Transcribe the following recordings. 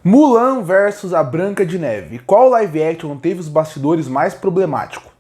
Mulan versus a Branca de Neve. Qual live action teve os bastidores mais problemáticos?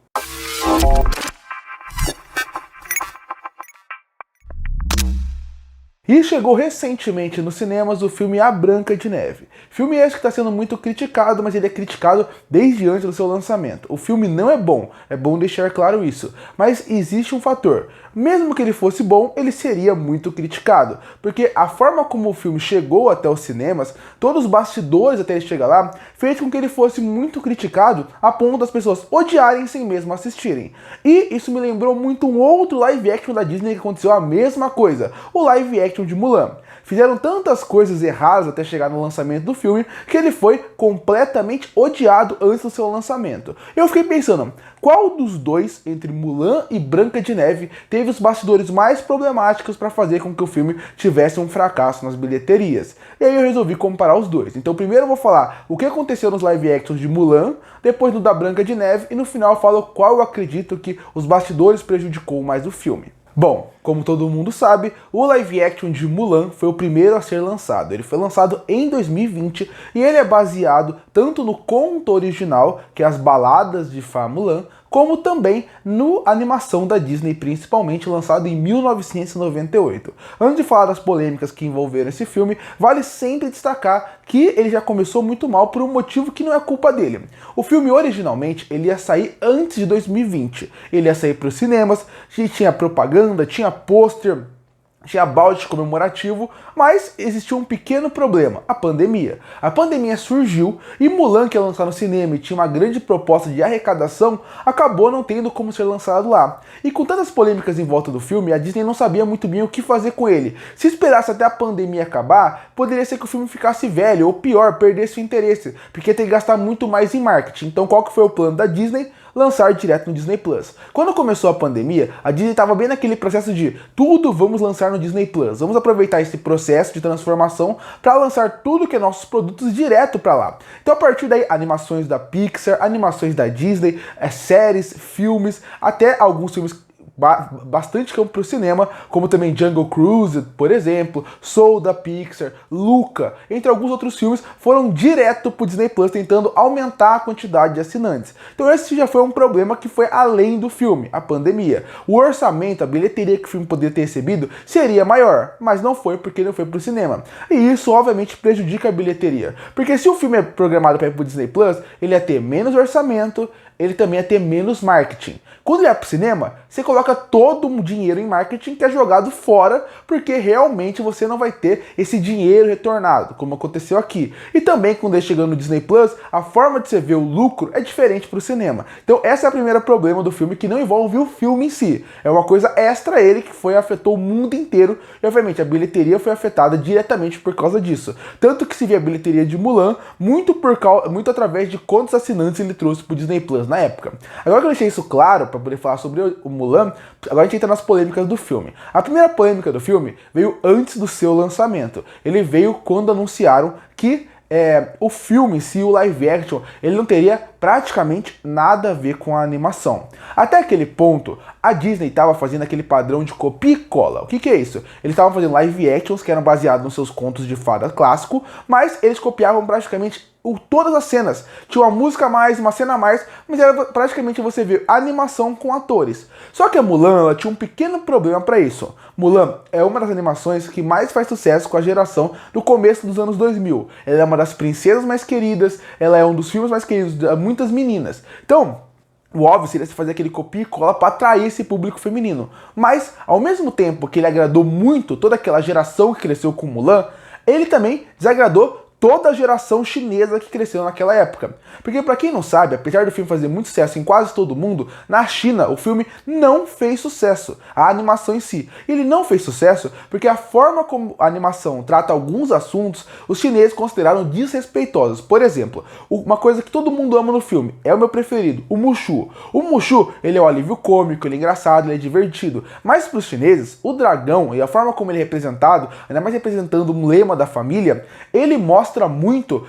E chegou recentemente nos cinemas o filme A Branca de Neve. Filme esse que está sendo muito criticado, mas ele é criticado desde antes do seu lançamento. O filme não é bom deixar claro isso. Mas existe um fator. Mesmo que ele fosse bom, ele seria muito criticado. Porque a forma como o filme chegou até os cinemas, todos os bastidores até ele chegar lá, fez com que ele fosse muito criticado a ponto das pessoas odiarem sem mesmo assistirem. E isso me lembrou muito um outro live action da Disney que aconteceu a mesma coisa. O live action de Mulan. Fizeram tantas coisas erradas até chegar no lançamento do filme que ele foi completamente odiado antes do seu lançamento. Eu fiquei pensando, qual dos dois, entre Mulan e Branca de Neve, teve os bastidores mais problemáticos para fazer com que o filme tivesse um fracasso nas bilheterias? E aí eu resolvi comparar os dois. Então primeiro eu vou falar o que aconteceu nos live actions de Mulan, depois do da Branca de Neve e no final eu falo qual eu acredito que os bastidores prejudicou mais o filme. Bom, como todo mundo sabe, o live action de Mulan foi o primeiro a ser lançado. Ele foi lançado em 2020 e ele é baseado tanto no conto original, que é as Baladas de Fa Mulan, como também na animação da Disney, principalmente lançado em 1998. Antes de falar das polêmicas que envolveram esse filme, vale sempre destacar que ele já começou muito mal por um motivo que não é culpa dele. O filme originalmente ele ia sair antes de 2020. Ele ia sair para os cinemas, tinha propaganda, tinha pôster, tinha balde comemorativo, mas existia um pequeno problema, a pandemia. A pandemia surgiu e Mulan, que ia lançar no cinema e tinha uma grande proposta de arrecadação, acabou não tendo como ser lançado lá. E com tantas polêmicas em volta do filme, a Disney não sabia muito bem o que fazer com ele. Se esperasse até a pandemia acabar, poderia ser que o filme ficasse velho, ou pior, perdesse o interesse, porque ia ter que gastar muito mais em marketing. Então qual que foi o plano da Disney? Lançar direto no Disney Plus. Quando começou a pandemia, a Disney estava bem naquele processo de tudo vamos lançar no Disney Plus. Vamos aproveitar esse processo de transformação para lançar tudo que é nossos produtos direto para lá. Então a partir daí, animações da Pixar, animações da Disney, séries, filmes, até alguns filmes bastante campo para o cinema, como também Jungle Cruise, por exemplo, Soul da Pixar, Luca, entre alguns outros filmes, foram direto para o Disney Plus, tentando aumentar a quantidade de assinantes. Então esse já foi um problema que foi além do filme, a pandemia. O orçamento, a bilheteria que o filme poderia ter recebido seria maior, mas não foi porque não foi para o cinema. E isso obviamente prejudica a bilheteria, porque se o filme é programado para ir para o Disney Plus, ele ia ter menos orçamento, ele também ia ter menos marketing. Quando ele é pro cinema, você coloca todo o dinheiro em marketing que é jogado fora, porque realmente você não vai ter esse dinheiro retornado, como aconteceu aqui. E também, quando ele chegando no Disney Plus, a forma de você ver o lucro é diferente pro cinema. Então esse é o primeiro problema do filme, que não envolve o filme em si. É uma coisa extra a ele, que afetou o mundo inteiro, e obviamente a bilheteria foi afetada diretamente por causa disso. Tanto que se vê a bilheteria de Mulan, muito através de quantos assinantes ele trouxe pro Disney Plus na época. Agora que eu deixei isso claro, para poder falar sobre o Mulan, agora a gente entra nas polêmicas do filme. A primeira polêmica do filme veio antes do seu lançamento. Ele veio quando anunciaram que o filme em si, o live action, ele não teria praticamente nada a ver com a animação. Até aquele ponto, a Disney estava fazendo aquele padrão de copia e cola. O que é isso? Eles estavam fazendo live actions que eram baseados nos seus contos de fada clássico, mas eles copiavam praticamente todas as cenas. Tinha uma música a mais, uma cena a mais, mas era praticamente você ver animação com atores. Só que a Mulan, ela tinha um pequeno problema para isso. Mulan é uma das animações que mais faz sucesso com a geração do começo dos anos 2000. Ela é uma das princesas mais queridas, ela é um dos filmes mais queridos de muitas meninas. Então, o óbvio seria se fazer aquele copia e cola para atrair esse público feminino. Mas, ao mesmo tempo que ele agradou muito toda aquela geração que cresceu com Mulan, ele também desagradou toda a geração chinesa que cresceu naquela época. Porque pra quem não sabe, apesar do filme fazer muito sucesso em quase todo mundo, na China o filme não fez sucesso, a animação em si. Ele não fez sucesso porque a forma como a animação trata alguns assuntos, os chineses consideraram desrespeitosos. Por exemplo, uma coisa que todo mundo ama no filme, é o meu preferido, o Mushu. O Mushu, ele é um alívio cômico, ele é engraçado, ele é divertido. Mas pros chineses, o dragão e a forma como ele é representado, ainda mais representando um lema da família, ele mostra muito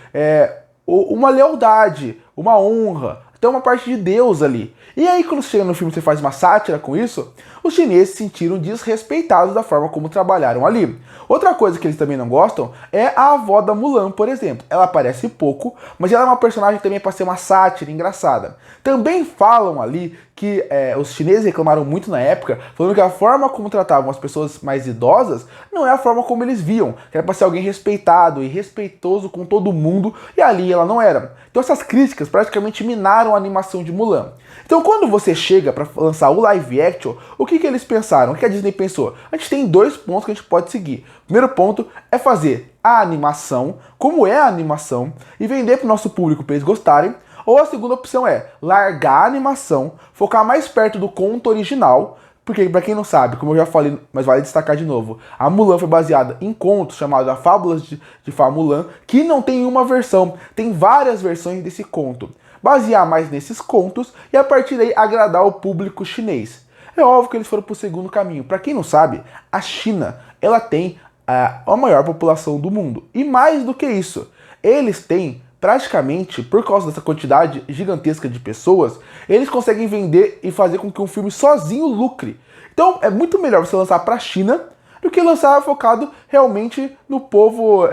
uma lealdade, uma honra, tem uma parte de Deus ali. E aí quando você chega no filme e você faz uma sátira com isso, os chineses se sentiram desrespeitados da forma como trabalharam ali. Outra coisa que eles também não gostam é a avó da Mulan, por exemplo. Ela aparece pouco, mas ela é uma personagem também para ser uma sátira engraçada. Também falam ali que os chineses reclamaram muito na época, falando que a forma como tratavam as pessoas mais idosas não é a forma como eles viam, que era para ser alguém respeitado e respeitoso com todo mundo, e ali ela não era. Então essas críticas praticamente minaram a animação de Mulan. Então quando você chega para lançar o live action, o que eles pensaram? O que a Disney pensou? A gente tem 2 pontos que a gente pode seguir. O primeiro ponto é fazer a animação, como é a animação, e vender para o nosso público para eles gostarem. Ou a segunda opção é largar a animação, focar mais perto do conto original, porque, para quem não sabe, como eu já falei, mas vale destacar de novo, a Mulan foi baseada em contos chamados Fábulas de Fa Mulan, que não tem uma versão, tem várias versões desse conto. Basear mais nesses contos e a partir daí agradar o público chinês. É óbvio que eles foram para o segundo caminho. Para quem não sabe, a China ela tem a maior população do mundo. E mais do que isso, eles têm praticamente, por causa dessa quantidade gigantesca de pessoas, eles conseguem vender e fazer com que um filme sozinho lucre. Então é muito melhor você lançar para a China do que lançar focado realmente no povo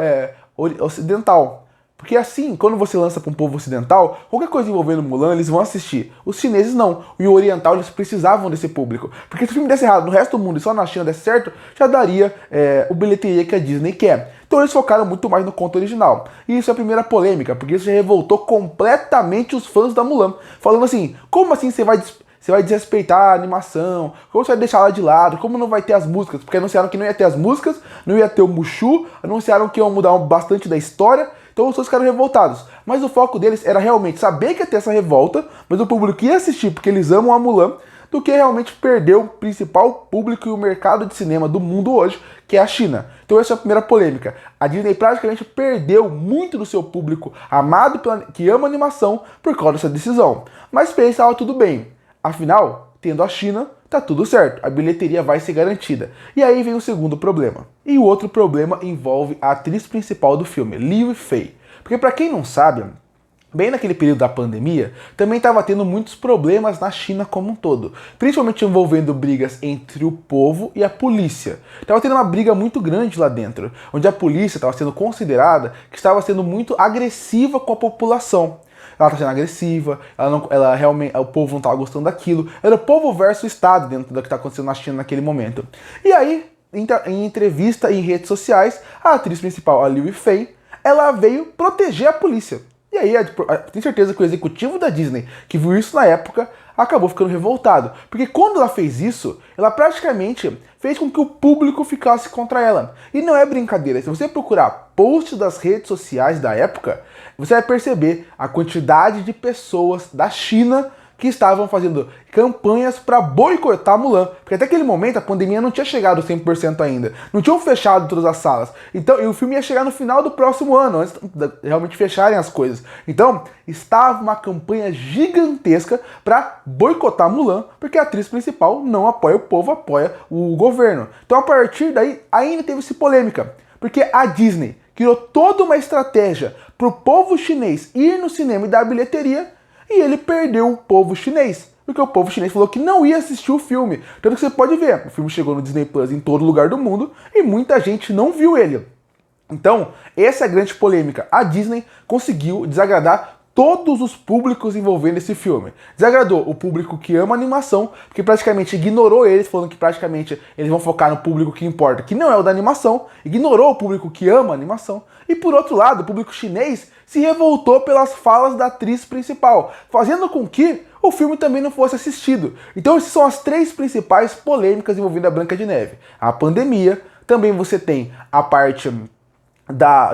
ocidental. Porque assim, quando você lança para um povo ocidental, qualquer coisa envolvendo Mulan, eles vão assistir. Os chineses não. E o oriental, eles precisavam desse público. Porque se o filme desse errado no resto do mundo e só na China desse certo, já daria o bilheteria que a Disney quer. Então eles focaram muito mais no conto original. E isso é a primeira polêmica, porque isso já revoltou completamente os fãs da Mulan. Falando assim, como assim você vai desrespeitar a animação? Como você vai deixar ela de lado? Como não vai ter as músicas? Porque anunciaram que não ia ter as músicas, não ia ter o Mushu, anunciaram que iam mudar bastante da história. Então os fãs ficaram revoltados. Mas o foco deles era realmente saber que ia ter essa revolta, mas o público ia assistir porque eles amam a Mulan, do que realmente perder o principal público e o mercado de cinema do mundo hoje, que é a China. Então essa é a primeira polêmica. A Disney praticamente perdeu muito do seu público amado, que ama animação, por causa dessa decisão. Mas pensava tudo bem. Afinal, tendo a China, tá tudo certo, a bilheteria vai ser garantida. E aí vem o segundo problema. E o outro problema envolve a atriz principal do filme, Liu Fei. Porque para quem não sabe, bem naquele período da pandemia, também estava tendo muitos problemas na China como um todo. Principalmente envolvendo brigas entre o povo e a polícia. Estava tendo uma briga muito grande lá dentro, onde a polícia estava sendo considerada que estava sendo muito agressiva com a população. Ela tá sendo agressiva, ela realmente, o povo não tava gostando daquilo. Era o povo versus o Estado dentro do que tá acontecendo na China naquele momento. E aí, em entrevista em redes sociais, a atriz principal, a Liu Fei, ela veio proteger a polícia. E aí, tenho certeza que o executivo da Disney, que viu isso na época, acabou ficando revoltado. Porque quando ela fez isso, ela praticamente fez com que o público ficasse contra ela. E não é brincadeira. Se você procurar posts das redes sociais da época, você vai perceber a quantidade de pessoas da China que estavam fazendo campanhas para boicotar Mulan. Porque até aquele momento a pandemia não tinha chegado 100% ainda. Não tinham fechado todas as salas. Então, e o filme ia chegar no final do próximo ano, antes de realmente fecharem as coisas. Então, estava uma campanha gigantesca para boicotar Mulan, porque a atriz principal não apoia o povo, apoia o governo. Então, a partir daí, ainda teve essa polêmica. Porque a Disney criou toda uma estratégia para o povo chinês ir no cinema e dar bilheteria, e ele perdeu o povo chinês, porque o povo chinês falou que não ia assistir o filme. Tanto que você pode ver, o filme chegou no Disney Plus em todo lugar do mundo e muita gente não viu ele. Então, essa é a grande polêmica. A Disney conseguiu desagradar todos os públicos envolvendo esse filme. Desagradou o público que ama animação, porque praticamente ignorou eles, falando que praticamente eles vão focar no público que importa, que não é o da animação. Ignorou o público que ama animação. E por outro lado, o público chinês se revoltou pelas falas da atriz principal, fazendo com que o filme também não fosse assistido. Então essas são as 3 principais polêmicas envolvendo a Branca de Neve. A pandemia, também você tem a parte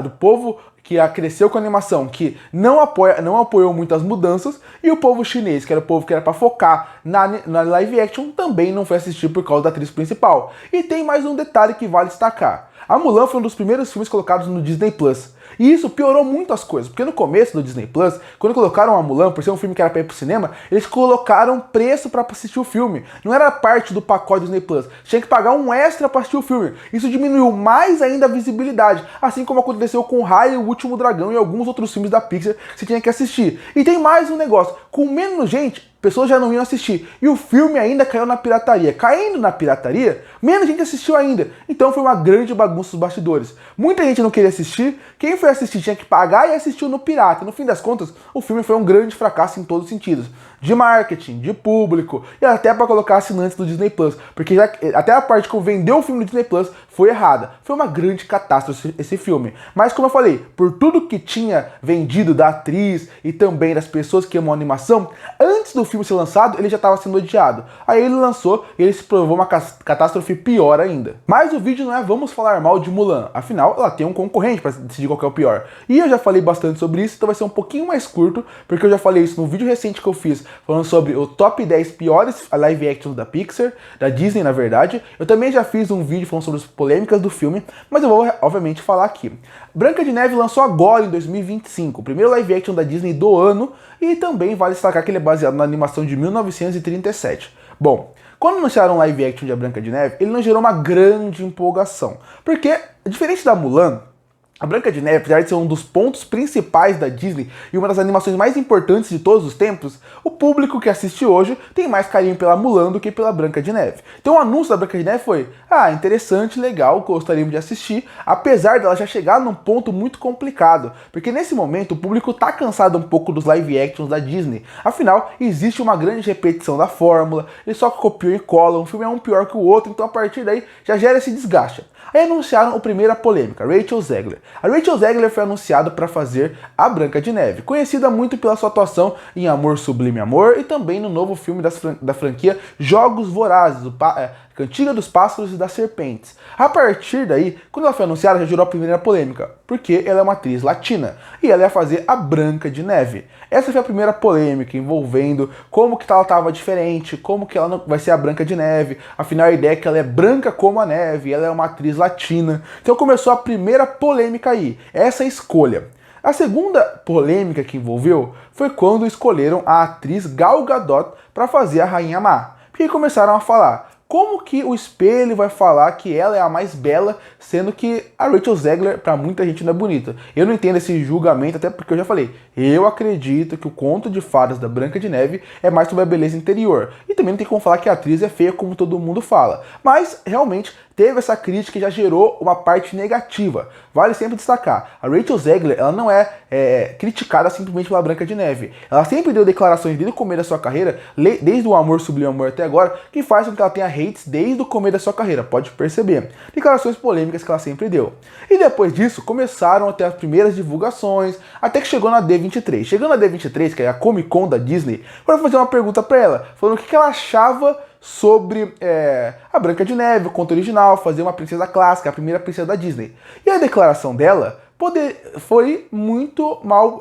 do povo que cresceu com a animação, que não apoiou muitas mudanças, e o povo chinês, que era o povo que era para focar na live action, também não foi assistir por causa da atriz principal. E tem mais um detalhe que vale destacar. A Mulan foi um dos primeiros filmes colocados no Disney Plus. E isso piorou muito as coisas, porque no começo do Disney Plus, quando colocaram a Mulan, por ser um filme que era pra ir pro cinema, eles colocaram preço pra assistir o filme. Não era parte do pacote do Disney Plus. Tinha que pagar um extra pra assistir o filme. Isso diminuiu mais ainda a visibilidade, assim como aconteceu com Raya e o Último Dragão e alguns outros filmes da Pixar que você tinha que assistir. E tem mais um negócio, com menos gente, pessoas já não iam assistir. E o filme ainda caiu na pirataria. Caindo na pirataria, menos gente assistiu ainda. Então foi uma grande bagunça dos bastidores. Muita gente não queria assistir, quem foi assistir tinha que pagar e assistiu no pirata. No fim das contas, o filme foi um grande fracasso em todos os sentidos. De marketing, de público e até para colocar assinantes do Disney Plus. Porque até a parte que vendeu o filme do Disney Plus foi errada. Foi uma grande catástrofe esse filme. Mas como eu falei, por tudo que tinha vendido da atriz e também das pessoas que amam a animação, antes do filme ser lançado, ele já estava sendo odiado. Aí ele lançou e ele se provou uma catástrofe pior ainda. Mas o vídeo não é vamos falar mal de Mulan. Afinal, ela tem um concorrente para decidir qual que é o pior. E eu já falei bastante sobre isso, então vai ser um pouquinho mais curto, porque eu já falei isso no vídeo recente que eu fiz, falando sobre o top 10 piores live actions da Pixar, da Disney na verdade. Eu também já fiz um vídeo falando sobre as polêmicas do filme, mas eu vou obviamente falar aqui. Branca de Neve lançou agora em 2025, o primeiro live action da Disney do ano, e também vale destacar que ele é baseado na animação de 1937. Bom, quando anunciaram o live action de A Branca de Neve, ele não gerou uma grande empolgação, porque, diferente da Mulan, A Branca de Neve, apesar de ser um dos pontos principais da Disney e uma das animações mais importantes de todos os tempos, o público que assiste hoje tem mais carinho pela Mulan do que pela Branca de Neve. Então o anúncio da Branca de Neve foi, interessante, legal, gostaríamos de assistir, apesar dela já chegar num ponto muito complicado, porque nesse momento o público tá cansado um pouco dos live actions da Disney. Afinal, existe uma grande repetição da fórmula, eles só copiam e colam, um filme é um pior que o outro, então a partir daí já gera esse desgaste. Aí anunciaram a primeira polêmica, Rachel Zegler. A Rachel Zegler foi anunciada para fazer a Branca de Neve, conhecida muito pela sua atuação em Amor Sublime Amor e também no novo filme da franquia Jogos Vorazes, Cantiga dos Pássaros e das Serpentes. A partir daí, quando ela foi anunciada, já gerou a primeira polêmica, porque ela é uma atriz latina e ela ia fazer a Branca de Neve. Essa foi a primeira polêmica envolvendo como que ela estava diferente, como que ela não vai ser a Branca de Neve, afinal a ideia é que ela é branca como a neve, ela é uma atriz latina. Então começou a primeira polêmica aí, essa escolha. A segunda polêmica que envolveu foi quando escolheram a atriz Gal Gadot para fazer a Rainha Má. Porque começaram a falar, como que o espelho vai falar que ela é a mais bela, sendo que a Rachel Zegler, pra muita gente, não é bonita? Eu não entendo esse julgamento, até porque eu já falei, eu acredito que o conto de fadas da Branca de Neve é mais sobre a beleza interior. E também não tem como falar que a atriz é feia como todo mundo fala. Mas, realmente, teve essa crítica e já gerou uma parte negativa. Vale sempre destacar, a Rachel Zegler, ela não é criticada simplesmente pela Branca de Neve. Ela sempre deu declarações desde o começo da sua carreira, desde o Amor Sublime Amor até agora, que faz com que ela tenha hates desde o começo da sua carreira, pode perceber. Declarações polêmicas que ela sempre deu. E depois disso, começaram a ter as primeiras divulgações, até que chegou na D23. Chegando na D23, que é a Comic Con da Disney, foram fazer uma pergunta pra ela, falando o que ela achava sobre a Branca de Neve, o conto original, fazer uma princesa clássica, a primeira princesa da Disney. E a declaração dela foi muito mal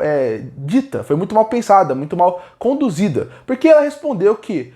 dita, foi muito mal pensada, muito mal conduzida, porque ela respondeu que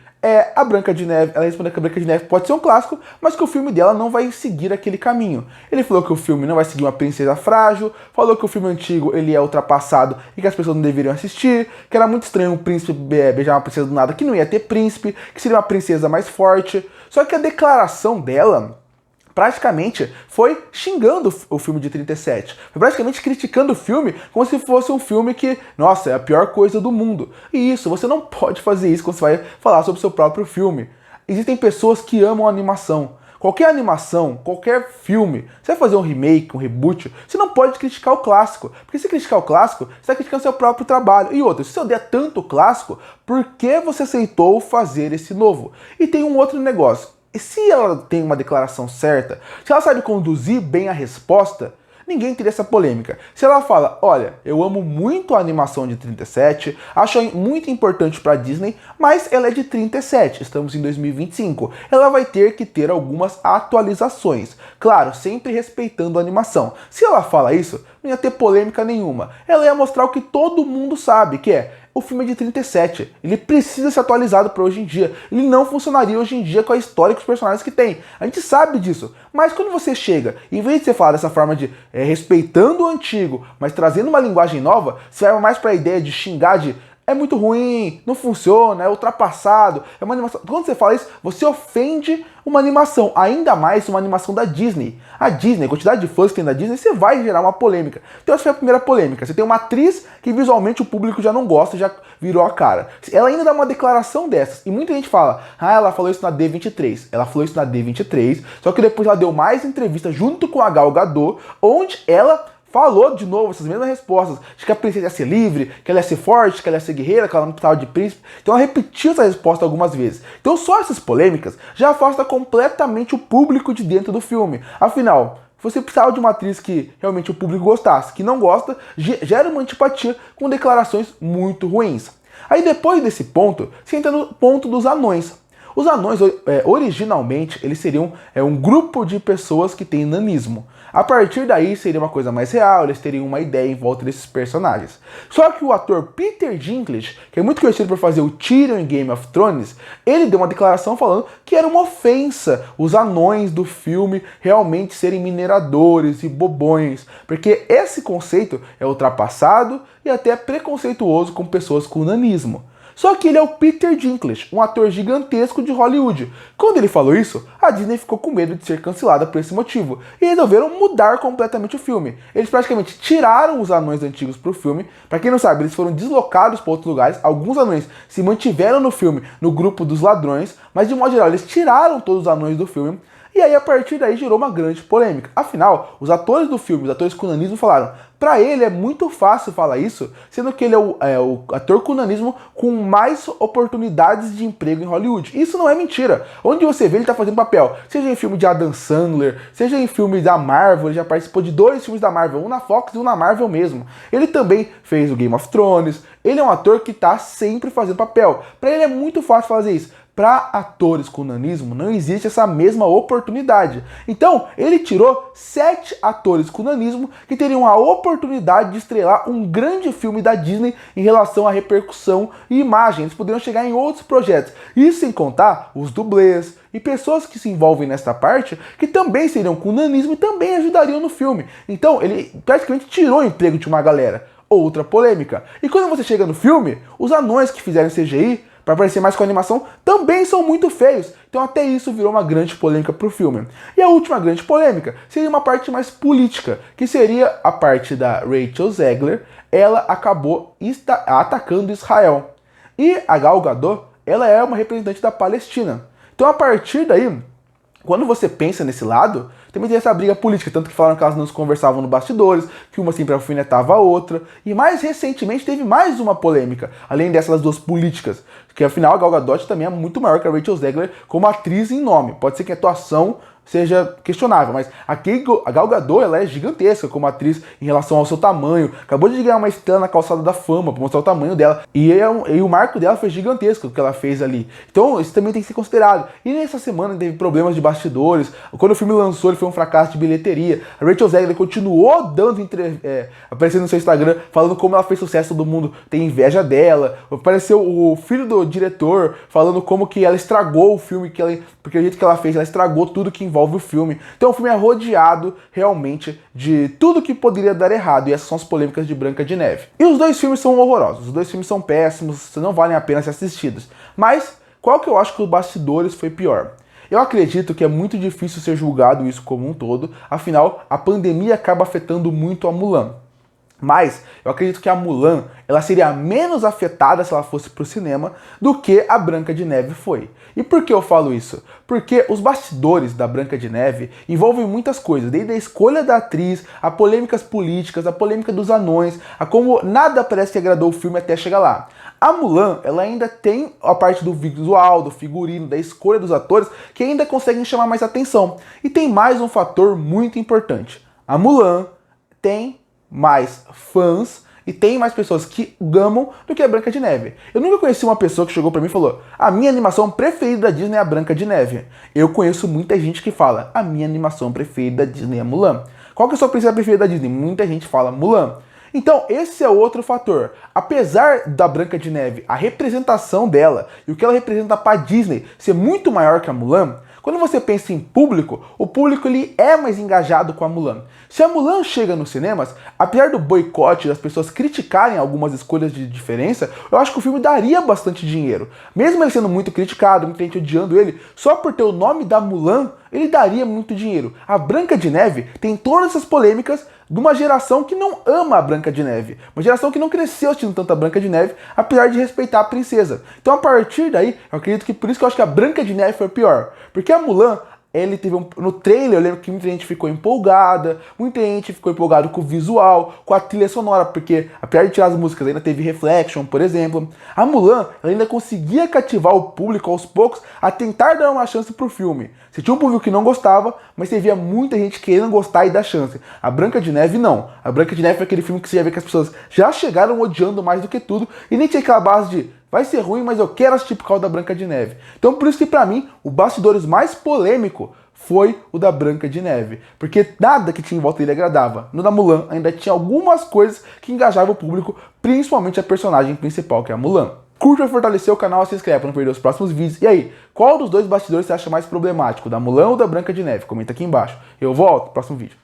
a Branca de Neve, ela respondeu que a Branca de Neve pode ser um clássico, mas que o filme dela não vai seguir aquele caminho. Ele falou que o filme não vai seguir uma princesa frágil, falou que o filme antigo ele é ultrapassado e que as pessoas não deveriam assistir, que era muito estranho um príncipe beijar uma princesa do nada, que não ia ter príncipe, que seria uma princesa mais forte. Só que a declaração dela praticamente foi xingando o filme de 37. Foi praticamente criticando o filme como se fosse um filme que, nossa, é a pior coisa do mundo. E isso, você não pode fazer isso quando você vai falar sobre o seu próprio filme. Existem pessoas que amam animação. Qualquer animação, qualquer filme, você vai fazer um remake, um reboot, você não pode criticar o clássico. Porque se criticar o clássico, você está criticando o seu próprio trabalho. E outra, se você odeia tanto o clássico, por que você aceitou fazer esse novo? E tem um outro negócio. E se ela tem uma declaração certa, se ela sabe conduzir bem a resposta, ninguém teria essa polêmica. Se ela fala, olha, eu amo muito a animação de 37, acho muito importante para a Disney, mas ela é de 37, estamos em 2025. Ela vai ter que ter algumas atualizações. Claro, sempre respeitando a animação. Se ela fala isso, não ia ter polêmica nenhuma. Ela ia mostrar o que todo mundo sabe, que é o filme é de 37. Ele precisa ser atualizado para hoje em dia. Ele não funcionaria hoje em dia com a história e com os personagens que tem. A gente sabe disso. Mas quando você chega, em vez de você falar dessa forma de respeitando o antigo, mas trazendo uma linguagem nova, você vai mais para a ideia de xingar de é muito ruim, não funciona, é ultrapassado, é uma animação. Quando você fala isso, você ofende uma animação, ainda mais uma animação da Disney. A Disney, a quantidade de fãs que tem da Disney, você vai gerar uma polêmica. Então essa foi a primeira polêmica. Você tem uma atriz que visualmente o público já não gosta, já virou a cara. Ela ainda dá uma declaração dessas, e muita gente fala, ela falou isso na D23. Ela falou isso na D23, só que depois ela deu mais entrevista junto com a Gal Gadot, onde ela falou de novo essas mesmas respostas, de que a princesa ia ser livre, que ela ia ser forte, que ela ia ser guerreira, que ela não precisava de príncipe. Então ela repetiu essa resposta algumas vezes. Então só essas polêmicas já afasta completamente o público de dentro do filme. Afinal, você precisava de uma atriz que realmente o público gostasse, que não gosta, gera uma antipatia com declarações muito ruins. Aí depois desse ponto, você entra no ponto dos anões. Os anões, originalmente, eles seriam um grupo de pessoas que têm nanismo. A partir daí, seria uma coisa mais real, eles teriam uma ideia em volta desses personagens. Só que o ator Peter Dinklage, que é muito conhecido por fazer o Tyrion em Game of Thrones, ele deu uma declaração falando que era uma ofensa os anões do filme realmente serem mineradores e bobões, porque esse conceito é ultrapassado e até preconceituoso com pessoas com nanismo. Só que ele é o Peter Dinklage, um ator gigantesco de Hollywood. Quando ele falou isso, a Disney ficou com medo de ser cancelada por esse motivo e resolveram mudar completamente o filme. Eles praticamente tiraram os anões antigos pro filme. Pra quem não sabe, eles foram deslocados para outros lugares. Alguns anões se mantiveram no filme, no grupo dos ladrões, mas de modo geral eles tiraram todos os anões do filme. E aí, a partir daí, gerou uma grande polêmica. Afinal, os atores do filme, os atores com nanismo, falaram, pra ele é muito fácil falar isso, sendo que ele é o ator com nanismo com mais oportunidades de emprego em Hollywood. Isso não é mentira. Onde você vê, ele tá fazendo papel, seja em filme de Adam Sandler, seja em filme da Marvel, ele já participou de 2 filmes da Marvel, um na Fox e um na Marvel mesmo. Ele também fez o Game of Thrones, ele é um ator que tá sempre fazendo papel. Pra ele é muito fácil fazer isso. Para atores com nanismo não existe essa mesma oportunidade. Então, ele tirou 7 atores com nanismo que teriam a oportunidade de estrelar um grande filme da Disney em relação à repercussão e imagem. Eles poderiam chegar em outros projetos. Isso sem contar os dublês e pessoas que se envolvem nesta parte que também seriam com nanismo e também ajudariam no filme. Então, ele praticamente tirou o emprego de uma galera. Outra polêmica. E quando você chega no filme, os anões que fizeram CGI para parecer mais com a animação, também são muito feios. Então até isso virou uma grande polêmica pro filme. E a última grande polêmica seria uma parte mais política, que seria a parte da Rachel Zegler. Ela acabou atacando Israel. E a Gal Gadot, ela é uma representante da Palestina. Então a partir daí, quando você pensa nesse lado, também tem essa briga política, tanto que falaram que elas não se conversavam no bastidores, que uma sempre alfinetava a outra, e mais recentemente teve mais uma polêmica, além dessas duas políticas, que afinal a Gal Gadot também é muito maior que a Rachel Zegler como atriz em nome. Pode ser que a atuação seja questionável, mas aqui a Gal Gadot, ela é gigantesca como atriz em relação ao seu tamanho. Acabou de ganhar uma estrela na Calçada da Fama para mostrar o tamanho dela, e o marco dela foi gigantesco o que ela fez ali. Então isso também tem que ser considerado. E nessa semana teve problemas de bastidores. Quando o filme lançou, ele foi um fracasso de bilheteria. A Rachel Zegler continuou aparecendo no seu Instagram falando como ela fez sucesso, todo mundo tem inveja dela. Apareceu o filho do diretor falando como que ela estragou o filme, porque o jeito que ela fez, ela estragou tudo que envolve o filme. Então o filme é rodeado realmente de tudo que poderia dar errado, e essas são as polêmicas de Branca de Neve. E os dois filmes são horrorosos, os dois filmes são péssimos, não valem a pena ser assistidos. Mas qual que eu acho que os bastidores foi pior? Eu acredito que é muito difícil ser julgado isso como um todo, afinal a pandemia acaba afetando muito a Mulan. Mas eu acredito que a Mulan, ela seria menos afetada se ela fosse pro cinema do que a Branca de Neve foi. E por que eu falo isso? Porque os bastidores da Branca de Neve envolvem muitas coisas, desde a escolha da atriz, a polêmicas políticas, a polêmica dos anões, a como nada parece que agradou o filme até chegar lá. A Mulan, ela ainda tem a parte do visual, do figurino, da escolha dos atores, que ainda conseguem chamar mais atenção. E tem mais um fator muito importante. A Mulan tem mais fãs e tem mais pessoas que amam do que a Branca de Neve. Eu nunca conheci uma pessoa que chegou pra mim e falou: a minha animação preferida da Disney é a Branca de Neve. Eu conheço muita gente que fala: a minha animação preferida da Disney é Mulan. Qual que é a sua princesa preferida da Disney? Muita gente fala Mulan. Então, esse é outro fator. Apesar da Branca de Neve, a representação dela e o que ela representa pra Disney ser muito maior que a Mulan, Quando você pensa em público, o público ele é mais engajado com a Mulan. Se a Mulan chega nos cinemas, apesar do boicote das pessoas criticarem algumas escolhas de diferença, eu acho que o filme daria bastante dinheiro. Mesmo ele sendo muito criticado, muita gente odiando ele, só por ter o nome da Mulan, ele daria muito dinheiro. A Branca de Neve tem todas essas polêmicas de uma geração que não ama a Branca de Neve. Uma geração que não cresceu assistindo tanto a Branca de Neve, apesar de respeitar a princesa. Então a partir daí, eu acredito que por isso que eu acho que a Branca de Neve foi pior. Porque a Mulan, ele teve no trailer, eu lembro que muita gente ficou empolgada, muita gente ficou empolgada com o visual, com a trilha sonora, porque apesar de tirar as músicas, ainda teve Reflection, por exemplo. A Mulan, ela ainda conseguia cativar o público aos poucos a tentar dar uma chance pro filme. Você tinha um público que não gostava, mas você via muita gente querendo gostar e dar chance. A Branca de Neve, não. A Branca de Neve foi aquele filme que você ia ver que as pessoas já chegaram odiando mais do que tudo, e nem tinha aquela base de vai ser ruim, mas eu quero assistir por causa da Branca de Neve. Então por isso que pra mim, o bastidores mais polêmico foi o da Branca de Neve. Porque nada que tinha em volta dele agradava. No da Mulan ainda tinha algumas coisas que engajavam o público, principalmente a personagem principal, que é a Mulan. Curte para fortalecer o canal, se inscreve para não perder os próximos vídeos. E aí, qual dos dois bastidores você acha mais problemático, da Mulan ou da Branca de Neve? Comenta aqui embaixo. Eu volto no próximo vídeo.